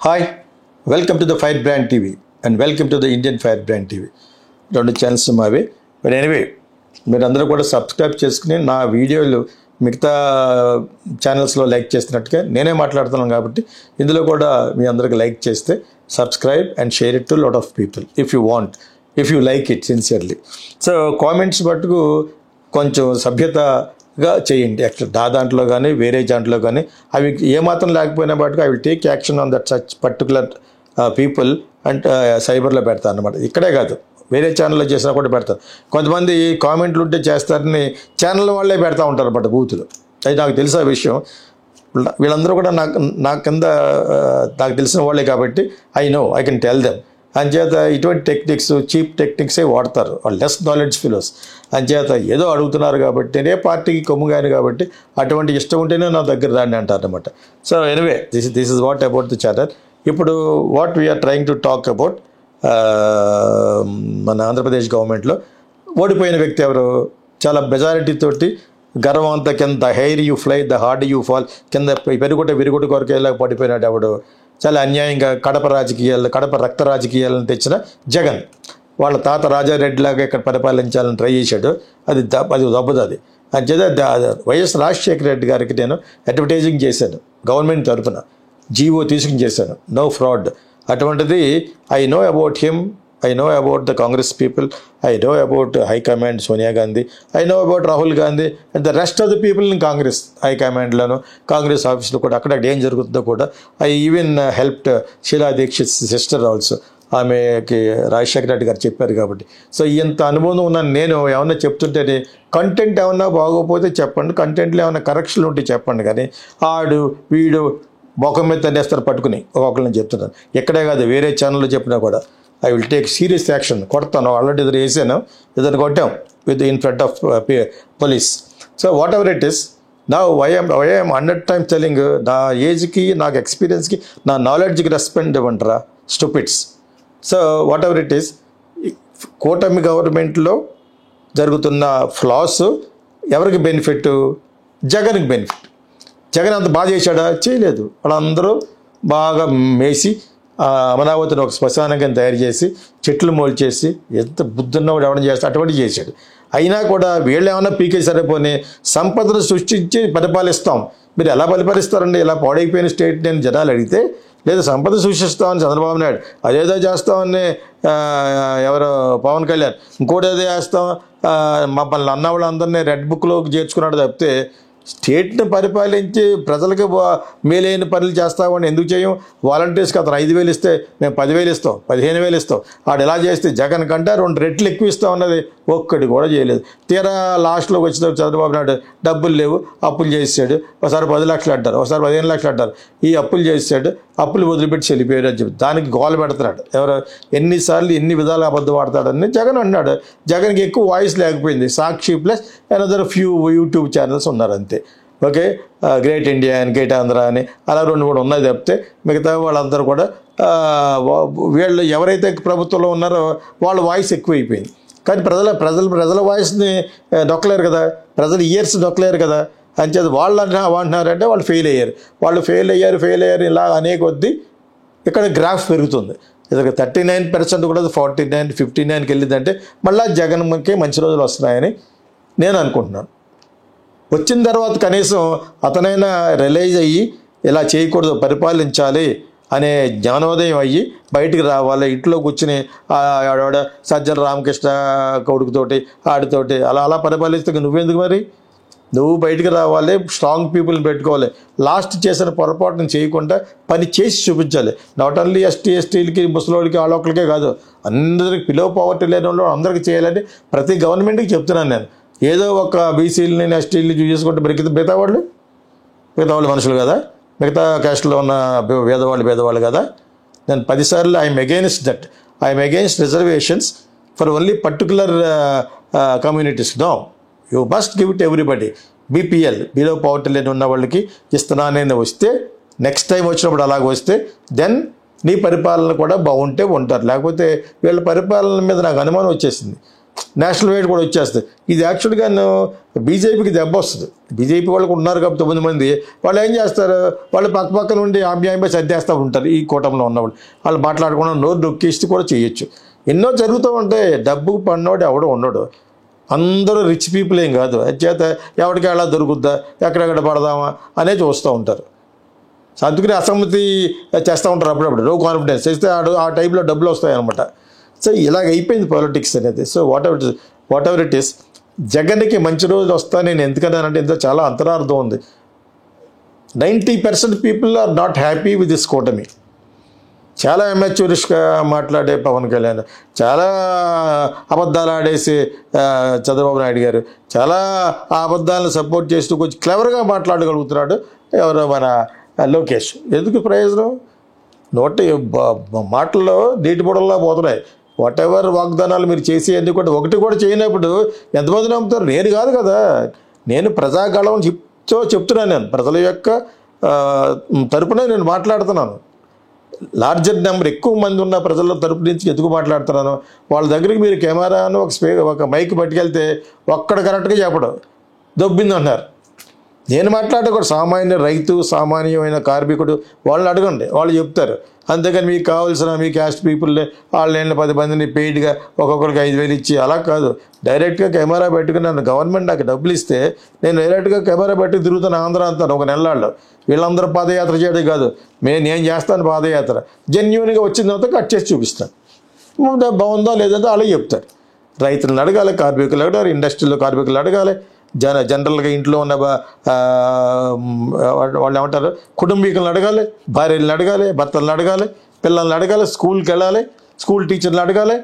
Hi, welcome to the fire brand TV and welcome to the Indian fire brand TV. రెండు channels మావి. But anyway, మీరందరూ కూడా subscribe చేసుకుని నా వీడియోలు మిగతా ఛానల్స్లో లైక్ చేస్తున్నట్టుగా నేనే మాట్లాడుతున్నాను కాబట్టి ఇందులో కూడా మీ అందరికి లైక్ చేస్తే subscribe and share it to lot of people if you want, if you like it sincerely. So comments మటుకు కొంచెం సభ్యతగా చేయండి. యాక్చువల్ దాంట్లో కానీ వేరే దాంట్లో కానీ అవి ఏమాత్రం లేకపోయినా బట్టి I will take action on that such particular people and సైబర్లో పెడతాను అనమాట. ఇక్కడే కాదు, వేరే ఛానల్లో చేసినా కూడా పెడతారు. కొంతమంది కామెంట్లు ఉంటే చేస్తారని ఛానల్ వాళ్ళే పెడతా ఉంటారు అన్నమాట బూతులు. అది నాకు తెలిసిన విషయం. వీళ్ళందరూ కూడా నా కింద నాకు తెలిసిన వాళ్ళే కాబట్టి ఐ కెన్ టెల్ దెమ్. అంచేత ఇటువంటి టెక్నిక్స్, చీప్ టెక్నిక్సే వాడతారు వాళ్ళు, లెస్ నాలెడ్జ్ ఫిలోస్. అంచేత ఏదో అడుగుతున్నారు కాబట్టి, నేనే పార్టీకి కొమ్ముగాను కాబట్టి అటువంటి ఇష్టం ఉంటేనే నా దగ్గర రాండి అంటారు అనమాట. So anyway, this is what about the channel. ఇప్పుడు what we are trying to talk about, మన ఆంధ్రప్రదేశ్ గవర్నమెంట్లో ఓడిపోయిన వ్యక్తి ఎవరు? చాలా మెజారిటీ తోటి గర్వం అంతా కింద, the hair you fly the hard you fall, కింద విరుగుట కొరకేలా పడిపోయినాడు ఎవడు. చాలా అన్యాయంగా కడప రక్త రాజకీయాలను తెచ్చిన జగన్ వాళ్ళ తాత రాజారెడ్డిలాగా ఇక్కడ పరిపాలించాలని ట్రై చేశాడు. అది దెబ్బది. అది అంచేత వైఎస్ రాజశేఖర రెడ్డి గారికి నేను అడ్వర్టైజింగ్ చేశాను గవర్నమెంట్ తరఫున, జీవో తీసుకుని చేశాను, నో ఫ్రాడ్. అటువంటిది I know about him, I know about the Congress people, I know about High Command Sonia Gandhi, I know about Rahul Gandhi and the rest of the people in Congress High Command lano, Congress office lo kuda akkada ఏం జరుగుతుందో కూడా. I even helped Sheila Dikshit's sister also. ఆమెకి రాజశేఖర రెడ్డి గారు చెప్పారు కాబట్టి. So ఇంత అనుభవం ఉన్న నేను ఏమన్నా చెప్తుంటేనే, కంటెంట్ ఏమన్నా బాగోపోతే చెప్పండి, కంటెంట్లో ఏమన్నా కరెక్షన్లు ఉంటే చెప్పండి. కానీ ఆడు వీడు మొఖం మీద తన్నేస్తారు పట్టుకుని ఒకళ్ళని చెప్తున్నాను. ఎక్కడే కాదు, వేరే ఛానల్లో చెప్పినా కూడా I will take serious action. కొడతాను, ఆల్రెడీ ఎదురు వేసాను, ఎదురు కొట్టాం in front of police. So whatever it is, నా ఐఎమ్ 100 times టెలింగ్, నా ఏజ్కి, నాకు ఎక్స్పీరియన్స్కి, నా నాలెడ్జ్కి రెస్పెక్ట్ ఇవ్వండిరా stupids. So whatever it is, కూటమి గవర్నమెంట్లో జరుగుతున్న ఫ్లాస్ ఎవరికి బెనిఫిట్? జగన్కి బెనిఫిట్. జగన్ అంత బాగా చేశాడా? చేయలేదు. వాళ్ళందరూ బాగా మేసి అమరావతిని ఒక శ్మశానంగా తయారు చేసి చెట్లు మోల్చేసి, ఎంత బుద్ధున్నవాడు ఎవడని చేస్తే అటువంటి చేశాడు. అయినా కూడా వీళ్ళు ఏమన్నా పీకే సరిపోని సంపదను సృష్టించి పరిపాలిస్తాం. మీరు ఎలా పరిపాలిస్తారండి? ఇలా పాడైపోయిన స్టేట్ నేను జనాలు అడిగితే, లేదా సంపద సృష్టిస్తామని చంద్రబాబు నాయుడు, అదేదో చేస్తామని ఎవరో పవన్ కళ్యాణ్, ఇంకోటి ఏదో చేస్తాం, మమ్మల్ని అన్న వాళ్ళందరినీ రెడ్ బుక్లోకి చేర్చుకున్నాడు తప్పితే స్టేట్ని పరిపాలించి ప్రజలకు మేలైన పనులు చేస్తామని ఎందుకు చేయం? వాలంటీర్స్కి అతను 5,000 ఇస్తే మేము 10,000 ఇస్తాం, 15,000 ఇస్తాం. ఆడు ఎలా చేస్తే జగన్ కంటే 2 రెట్లు ఎక్కువ ఇస్తాం అన్నది ఒక్కటి కూడా చేయలేదు. తీరా లాస్ట్లోకి వచ్చిన చంద్రబాబు నాయుడు డబ్బులు లేవు, అప్పులు చేసాడు. ఒకసారి 10 లక్షలు అంటారు, ఒకసారి 15 లక్షలు అంటారు. ఈ అప్పులు చేసాడు, అప్పులు వదిలిపెట్టి చెల్లిపోయాడు అని చెప్పి దానికి గోల పెడుతున్నాడు. ఎవరు ఎన్నిసార్లు ఎన్ని విధాలు అబద్ధం ఆడతాడని జగన్ అన్నాడు. జగన్కి ఎక్కువ వాయిస్ లేకపోయింది. Sakshi plus another few YouTube channels ఉన్నారు అంతే. ఓకే, గ్రేట్ ఇండియా అని, గ్రేట్ ఆంధ్ర అని అలా 2-3 ఉన్నాయి తప్పితే మిగతా వాళ్ళందరూ కూడా వీళ్ళు ఎవరైతే ప్రభుత్వంలో ఉన్నారో వాళ్ళ వాయిస్ ఎక్కువైపోయింది. కానీ ప్రజల వాయిస్ని నొక్కలేరు కదా, ప్రజల ఇయర్స్ నొక్కలేరు కదా. అంచేది వాళ్ళు అంటున్నారంటే వాళ్ళు ఫెయిల్ అయ్యారు ఇలా అనే కొద్దీ ఇక్కడ గ్రాఫ్ పెరుగుతుంది. ఇది 39% కూడా 49, 59కి వెళ్ళిందంటే మళ్ళీ జగన్కి మంచి రోజులు వస్తున్నాయని నేను అనుకుంటున్నాను. వచ్చిన తర్వాత కనీసం అతనైనా రిలైజ్ అయ్యి ఇలా చేయకూడదు, పరిపాలించాలి అనే జ్ఞానోదయం అయ్యి బయటికి రావాలి. ఇంట్లో కూర్చుని ఆడ సజ్జల రామకృష్ణ కొడుకుతోటి ఆడితోటి అలా పరిపాలిస్తే నువ్వెందుకు మరి? నువ్వు బయటికి రావాలి, స్ట్రాంగ్ పీపుల్ని పెట్టుకోవాలి. లాస్ట్ చేసిన పొరపాటును చేయకుండా పని చేసి చూపించాలి. నాట్ ఓన్లీ ఎస్టీలకి, ముసలోళ్ళకి, వాళ్ళొక్కరికే కాదు, అందరికి, బిలో పవర్టీ లేని వాళ్ళు అందరికీ చేయాలని ప్రతి గవర్నమెంట్కి చెప్తున్నాను నేను. ఏదో ఒక బీసీలని, ఎస్టీలని చూసుకుంటే మిగతా వాళ్ళు మనుషులు కదా, మిగతా క్యాస్ట్లో ఉన్న పేదవాళ్ళు కదా. నేను 10 సార్లు I'm against that. I'm against reservations for only particular communities. No, you must give it everybody. BPL, below poverty లేని ఉన్న వాళ్ళకి ఇస్తున్నానని వస్తే, నెక్స్ట్ టైం వచ్చినప్పుడు అలాగ వస్తే దెన్ నీ పరిపాలన కూడా బాగుంటే ఉంటారు. లేకపోతే వీళ్ళ పరిపాలన మీద నాకు అనుమానం వచ్చేసింది. నేషనల్ వైడ్ కూడా వచ్చేస్తుంది. ఇది యాక్చువల్గా బీజేపీకి దెబ్బ వస్తుంది. బీజేపీ వాళ్ళకు ఉన్నారు కాబట్టి 9 మంది, వాళ్ళు ఏం చేస్తారు, వాళ్ళు పక్కన ఉండి ఆప్యాయంగా సర్దేస్తూ ఉంటారు. ఈ కూటమిలో ఉన్నవాళ్ళు వాళ్ళు మాట్లాడకుండా నోరు నొక్కిస్తూ కూడా చేయొచ్చు. ఎన్నో జరుగుతూ ఉంటాయి. డబ్బు పన్నోడు ఎవడో ఉండడు, అందరూ రిచ్ పీపుల్ ఏం కాదు. చేత ఎవరికి ఎలా దొరుకుద్దా, ఎక్కడెక్కడ పడదామా అనే చూస్తూ ఉంటారు. సో అందుకని అసమ్మతి చేస్తూ ఉంటారు అప్పుడప్పుడు, నో కాన్ఫిడెన్స్ చేస్తే ఆ టైంలో డబ్బులు వస్తాయి అనమాట. సో ఇలాగ అయిపోయింది పాలిటిక్స్ అనేది. So whatever it is, జగన్కి మంచి రోజులు వస్తాయి. నేను ఎందుకన్నానంటే ఇంత చాలా అంతరార్థం ఉంది. 90% people are not happy with this కూటమి. చాలా అమెచ్యూరిష్గా మాట్లాడే పవన్ కళ్యాణ్, చాలా అబద్ధాలు ఆడేసి చంద్రబాబు నాయుడు గారు, చాలా ఆ అబద్ధాలను సపోర్ట్ చేస్తూ కొంచెం క్లెవర్గా మాట్లాడగలుగుతున్నాడు ఎవరో మన లోకేష్. ఎందుకు ప్రయోజనం? మాటల్లో నీటి బుడల్లా పోతున్నాయి. వాట్ ఎవర్ వాగ్దానాలు మీరు చేసి అన్నీ కూడా ఒకటి కూడా చేయనప్పుడు ఎంతమంది నమ్ముతారు? నేను కాదు కదా, నేను ప్రజాగళం చెప్తున్నాను. నేను ప్రజల యొక్క తరపునే నేను మాట్లాడుతున్నాను. లార్జర్ నెంబర్ ఎక్కువ మంది ఉన్న ప్రజల తరపు నుంచి ఎందుకు మాట్లాడుతున్నాను? వాళ్ళ దగ్గరికి మీరు కెమెరాను ఒక మైక్ పట్టుకెళ్తే ఒక్కడ కరెక్ట్గా చెప్పడం దొబ్బింది అన్నారు. నేను మాట్లాడే కూడా సామాన్య రైతు, సామాన్యమైన కార్మికుడు, వాళ్ళని అడగండి, వాళ్ళు చెప్తారు. అంతేకాని మీకు కావాల్సిన మీ క్యాస్ట్ పీపుల్ని వాళ్ళని 10 మందిని పెయిడ్గా ఒక్కొక్కరికి 5,000 ఇచ్చి అలా కాదు. డైరెక్ట్గా కెమెరా పెట్టుకుని నన్ను గవర్నమెంట్ నాకు డబ్బులు ఇస్తే నేను డైరెక్ట్గా కెమెరా పెట్టుకు తిరుగుతాను ఆంధ్ర అంతాను ఒక నెలల్లో. వీళ్ళందరూ పాదయాత్ర చేయడం కాదు, నేను చేస్తాను పాదయాత్ర. జెన్యూన్గా వచ్చిన తర్వాత కట్ చేసి చూపిస్తాను. బాగుందా లేదంటే అలా చెప్తారు. రైతులను అడగాలి, కార్మికులు అడగాలి, ఇండస్ట్రీలో కార్మికులు అడగాలి, జనరల్గా ఇంట్లో ఉన్న వాళ్ళు ఏమంటారు కుటుంబీకులను అడగాలి, భార్యలను అడగాలి, భర్తలను అడగాలి, పిల్లల్ని అడగాలి, స్కూల్కి వెళ్ళాలి, స్కూల్ టీచర్లు అడగాలి.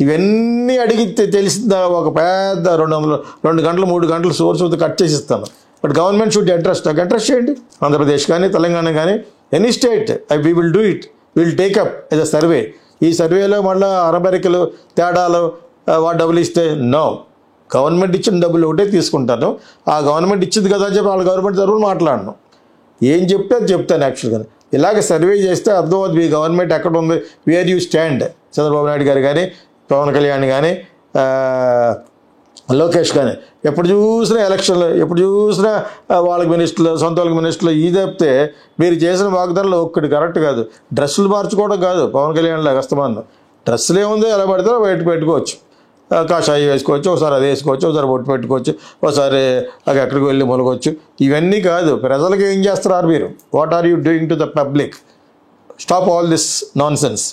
ఇవన్నీ అడిగితే తెలిసిందా ఒక పెద్ద 2 గంటలు 3 గంటలు సోర్స్ కట్ చేసి ఇస్తాను. బట్ గవర్నమెంట్ షుడ్ అడ్రస్ చేయండి. ఆంధ్రప్రదేశ్ కానీ తెలంగాణ కానీ any state we will do it, will take up yes a survey. ఈ సర్వేలో మళ్ళీ అరబరికలు తేడాలు వాడు డబ్బులు ఇస్తే నో, గవర్నమెంట్ ఇచ్చిన డబ్బులు ఒకటే తీసుకుంటాను. ఆ గవర్నమెంట్ ఇచ్చింది కదా అని చెప్పి వాళ్ళ గవర్నమెంట్ తరఫున మాట్లాడను. ఏం చెప్తే అది చెప్తాను. యాక్చువల్గా ఇలాగ సర్వే చేస్తే అర్థమవుతుంది మీ గవర్నమెంట్ ఎక్కడ ఉంది, where you stand. Chandrababu Naidu గారు కానీ, పవన్ కళ్యాణ్ కానీ, లోకేష్ కానీ ఎప్పుడు చూసినా ఎలక్షన్లు, ఎప్పుడు చూసినా వాళ్ళకి మినిస్టర్లు, సొంత వాళ్ళకి మినిస్టర్లు. ఇది చెప్తే మీరు చేసిన వాగ్దానాలు ఒక్కటి కరెక్ట్ కాదు. డ్రెస్సులు మార్చుకోవడం కాదు పవన్ కళ్యాణ్ లాగా అస్తమానం. డ్రెస్సులు ఏముందో ఎలా పడితే బయట పెట్టుకోవచ్చు, కాషాయి వేసుకోవచ్చు, ఒకసారి అది వేసుకోవచ్చు, ఒకసారి బొట్టు పెట్టుకోవచ్చు, ఒకసారి అది ఎక్కడికి వెళ్ళి మొలగవచ్చు. ఇవన్నీ కాదు. ప్రజలకు ఏం చేస్తున్నారు మీరు? What are you doing to the public? Stop all this nonsense.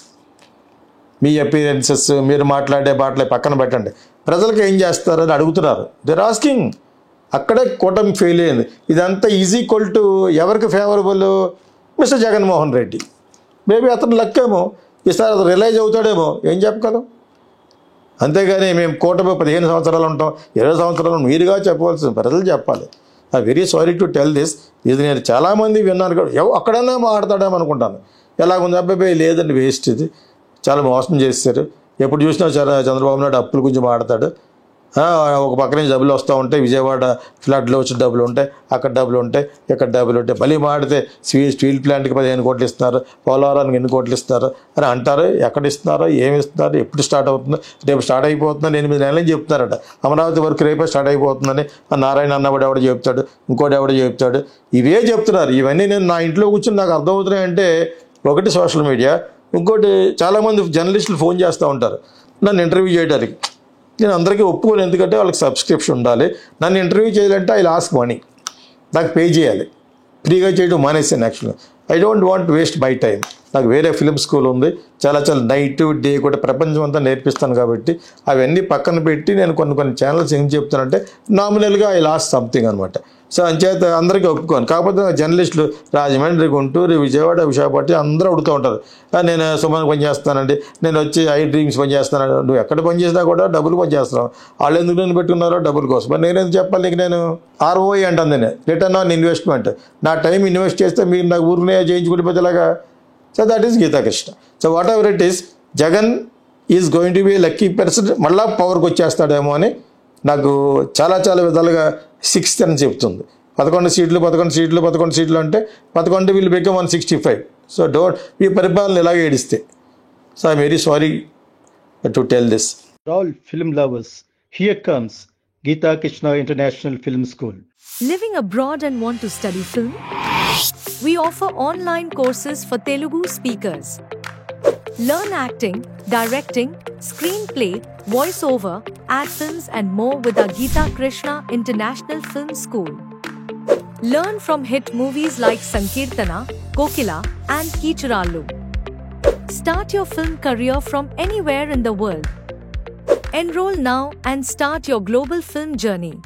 మీ అపీరెన్సెస్, మీరు మాట్లాడే మాటలే పక్కన పెట్టండి. ప్రజలకు ఏం చేస్తారని అడుగుతున్నారు. They're asking. అక్కడే కూటమి ఫెయిల్ అయింది. ఇదంతా ఈజ్ ఈక్వల్ టు ఎవరికి favourable? Mister Jaganmohan Reddy. Maybe అతను లక్కేమో, ఈసారి అతను రిలైజ్ అవుతాడేమో, ఏం చెప్పగలం. అంతేగాని మేము కూటమి 15 సంవత్సరాలు ఉంటాం, 20 సంవత్సరాలు మీరుగా చెప్పవలసిన ప్రజలు చెప్పాలి. I very sorry to tell this. ఇది నేను చాలామంది విన్నాను కూడా. అక్కడన్నా మాట్లాడదాం అనుకుంటాను. ఎలాగుంది అబ్బాయి, లేదండి వేస్ట్, ఇది చాలా మోసం చేస్తారు. ఎప్పుడు చూసినా చంద్రబాబు నాయుడు అప్పుల గురించి మాట్లాడతాడు. ఒక పక్క నుంచి డబ్బులు వస్తూ ఉంటాయి, విజయవాడ ఫ్లడ్లో వచ్చిన డబ్బులు ఉంటాయి, అక్కడ డబ్బులు ఉంటాయి, ఇక్కడ డబ్బులు ఉంటాయి. మళ్ళీ మాడితే స్టీల్ ప్లాంట్కి 15 కోట్లు ఇస్తున్నారు, పోలవరానికి ఎన్ని కోట్లు ఇస్తున్నారు అని అంటారు. ఎక్కడ ఇస్తున్నారో, ఏమి ఇస్తున్నారు, ఎప్పుడు స్టార్ట్ అవుతుందో, రేపు స్టార్ట్ అయిపోతుందని 8 నెలలు చెప్తున్నారట. అమరావతి వరకు రేపే స్టార్ట్ అయిపోతుందని నారాయణ అన్నవాడు ఎవడో చెప్తాడు, ఇంకోటి ఎవడో చెప్తాడు. ఇవే చెప్తున్నారు. ఇవన్నీ నేను నా ఇంట్లో కూర్చొని నాకు అర్థమవుతున్నాయంటే, ఒకటి సోషల్ మీడియా, ఇంకోటి చాలామంది జర్నలిస్టులు ఫోన్ చేస్తూ ఉంటారు నన్ను ఇంటర్వ్యూ చేయడానికి. నేను అందరికీ ఒప్పుకోను, ఎందుకంటే వాళ్ళకి సబ్స్క్రిప్షన్ ఉండాలి. నన్ను ఇంటర్వ్యూ చేయాలంటే ఐ లాస్క్ మనీ, నాకు పే చేయాలి. ఫ్రీగా చేయడం మానేసాను. యాక్చువల్గా I don't want waste my time. నాకు వేరే ఫిలిం స్కూల్ ఉంది, చాలా నైట్ డే కూడా ప్రపంచం అంతా నేర్పిస్తాను. కాబట్టి అవన్నీ పక్కన పెట్టి నేను కొన్ని ఛానల్స్ ఏం చెప్తానంటే నామినల్గా ఐ లాస్ట్ సంథింగ్ అనమాట. సో అంచేత అందరికీ ఒప్పుకోను. కాకపోతే జర్నలిస్టులు రాజమండ్రి, గుంటూరు, విజయవాడ, విశాఖపట్నం అందరూ అడుగుతూ ఉంటారు. నేను సుమన్ పని చేస్తానండి, నేను వచ్చి ఐ డ్రీమ్స్ పని చేస్తాను. నువ్వు ఎక్కడ పని చేసినా కూడా డబ్బులు పని చేస్తున్నావు. వాళ్ళు ఎందుకు నేను పెట్టుకున్నారో డబ్బుల కోసం. మరి నేనేం చెప్పాలి నీకు? నేను ROI అంటాను, నేను రిటర్న్ ఆన్ ఇన్వెస్ట్మెంట్. నా టైం ఇన్వెస్ట్ చేస్తే మీరు నాకు ఊరినే చేయించుకుని పోతేలాగా. So that is Geethakrishna. So whatever it is, Jagan is going to be lucky person. మళ్ళా పవర్కి వచ్చేస్తాడేమో అని నాకు చాలా విధాలుగా 6th అని చెప్తుంది. 11 సీట్లు అంటే 11 వీళ్ళు become 165. సో డోంట్ ఈ పరిపాలన ఇలాగే ఏడిస్తే. So I very sorry to tell this. all film lovers, here comes Geeta Krishna International Film School. Living abroad and want to study film? We offer online courses for Telugu speakers. Learn acting, directing, screenplay, voiceover, ad films and more with our Geeta Krishna International Film School. Learn from hit movies like Sankirtana, Kokila and Kichirallu. Start your film career from anywhere in the world. Enroll now and start your global film journey.